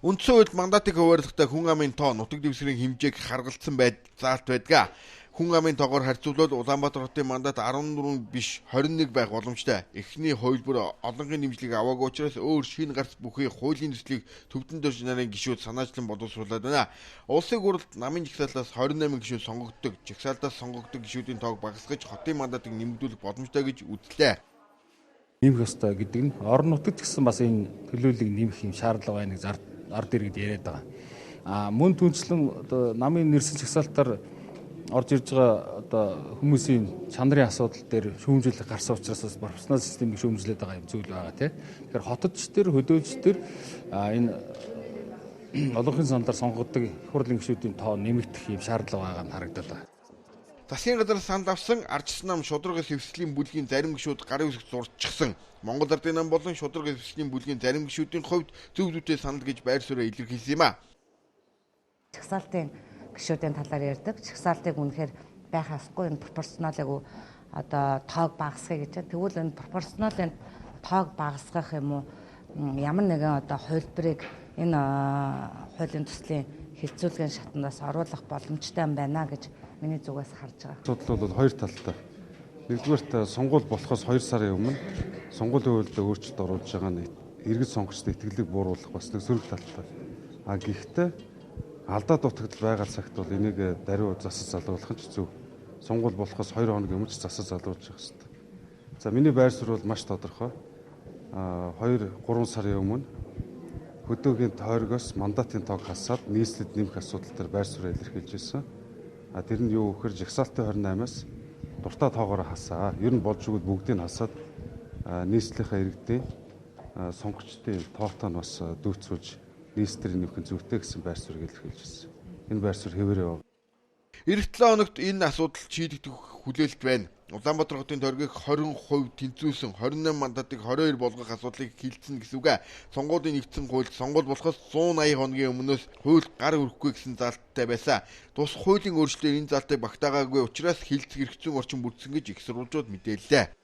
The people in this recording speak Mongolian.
Үндсэн үед мандатыг хуваарлахдаа хүн амын тоо нутаг дэвсгэрийн хэмжээг харгалзсан заалт байдаг. Хүн амын тоогоор харьцуулбал Улаанбаатар хотын мандат 14 биш 21 байх боломжтой. Эхний хувилбар олонхын дэмжлэг аваагүй учраас өөр шинэ гарц бүхий хуулийн төслийг төвдөн дөрж нарын гишүүд санаачлан боловсруулад байна. Улсын хурлд намын жагсаалтаас 28 гишүүд сонгогддог. Жагсаалтаас сонгогддог гишүүдийн тоог багасгаж хотын мандатыг нэмэгдүүлэх боломжтой гэж үзлээ. Нэмэх ёстой гэдэг нь орон нутагт гэсэн бас энэ төлөөллийг нэмэх юм шаардлага байна гэж ард иргэд яриад байгаа. Мөн түнчлэн одоо намын нэрсэл жагсаалтаар орж ирж байгаа одоо хүмүүсийн чанарын асуудал дээр шүүмжлэх гарсан учраас бас профессионал системийг шүүмжлээд байгаа юм зүйл байгаа тийм. Тэгэхээр хотодч төр хөдөөлж төр энэ олонхын саналаар сонгогддог их хурлын гишүүдийн тоо нэмэгдэх юм шаардлага байгаа нь харагдаад байна. Засгийн газар санд авсан ардчилсан нам шударга хэвслийн бүлгийн зарим гишүүд гарын үсэг зурчихсан. Монгол Ардын нам болон шударга хэвслийн бүлгийн зарим гишүүдийн хувьд зөв зүйтэй санал гэж байр суурь илэрхийлсэн юм а. Жагсаалтын гишүүдийн талаар ярьдаг. Жагсаалтыг үнэхээр байх асгүй энэ пропорционалыг одоо тоог багасгах гэж. Тэгвэл энэ пропорционалын тоог багасгах юм уу ямар нэгэн одоо хувилбарыг энэ хуулийн төслийн хилцүүлгийн шатнаас оруулах боломжтой юм байна гэж миний зүгээс харж байгаа. Асуудал бол хоёр талтай. Нэгдүгээрт сонгуул болохоос 2 сарын өмнө сонгуулийн хуульд өөрчлөлт оруулж байгаа нь иргэд сонгогчдын итгэлийг бууруулах бас нэг сөрөг талтай. Гэхдээ алдаа дутагдал байгаа цагт бол энийг даруй засаж залруулах нь ч зөв. Сонгуул болохоос 2 хоног өмнө засаж залруулж явах хэрэгтэй. За миний байр суурь бол маш тодорхой. 2-3 сарын өмнө хөдөөгийн тойргоос мандатын тоог хасаад нийслэлд нэмэх асуудал төр байр суурь илэрхийлж ирсэн. Тэр нь юу гэхээр жагсаалтын 28-аас дуртай тоогоор хасаа. Ер нь болж өгöd бүгдийг хасаад нийслэлийн иргэдийн сонгогчдын тоотоо нь бас дүүцүүлж нийслэлийн нөхөн зүйтэй гэсэн байр суурийг илэрхийлж ирсэн. Энэ байр суурь хэвээрээ бав. Эх 7 хоногт энэ асуудал шийдэгдэх хүлээлт байна. Улаанбаатар хотын тойргийг 20% тэнцвүүлсэн 28 мандатыг 22 болгох асуудлыг хилцэн гэсэн үг. Сонгуулийн нэгдсэн хуульд сонгуул болохоос 180 хоногийн өмнөөс хууль гар өрөхгүй гэсэн заалттай байсан. Тус хуулийн өөрчлөлтөөр энэ заалтыг багтаагаагүй учраас хилцэх эрх зүйн орчин бүрдсэн гэж их сурвалжууд мэдээллээ.